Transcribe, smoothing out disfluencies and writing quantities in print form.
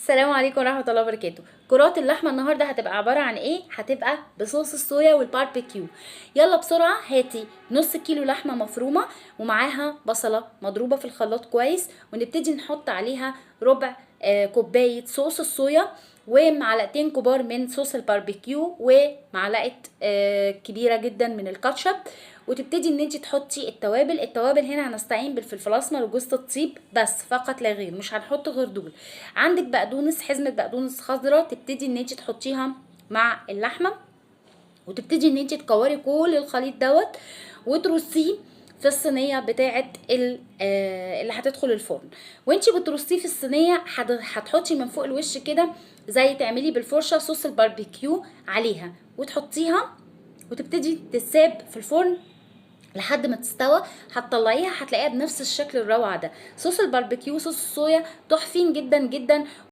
السلام عليكم ورحمة الله وبركاته. كرات اللحمة النهاردة هتبقى عبارة عن ايه؟ هتبقى بصوص الصويا والباربيكيو. يلا بسرعة هاتي نص كيلو لحمة مفرومة ومعاها بصلة مضروبة في الخلاط كويس، ونبتدي نحط عليها ربع كوباية صوص الصويا، ومعلقتين كبار من صوص الباربيكيو، ومعلقة كبيرة جدا من الكاتشب. وتبتدي ان انت تحطي التوابل هنا هنستعين بالفلفل الاسمر وجوز الطيب بس فقط لا غير، مش هنحط غير دول. عندك بقدونس، حزمه بقدونس خضراء، تبتدي ان انت تحطيها مع اللحمه، وتبتدي ان انت تكوري كل الخليط دوت وترصيه في الصينيه بتاعه اللي هتدخل الفرن. وانت بترصيه في الصينيه هتحطي من فوق الوش كده زي تعملي بالفرشه صوص الباربيكيو عليها وتحطيها، وتبتدي تتساب في الفرن لحد ما تستوى. هتطلعيها هتلاقيها بنفس الشكل الروعه ده. صوص الباربيكيو صوص الصويا تحفين جدا جدا.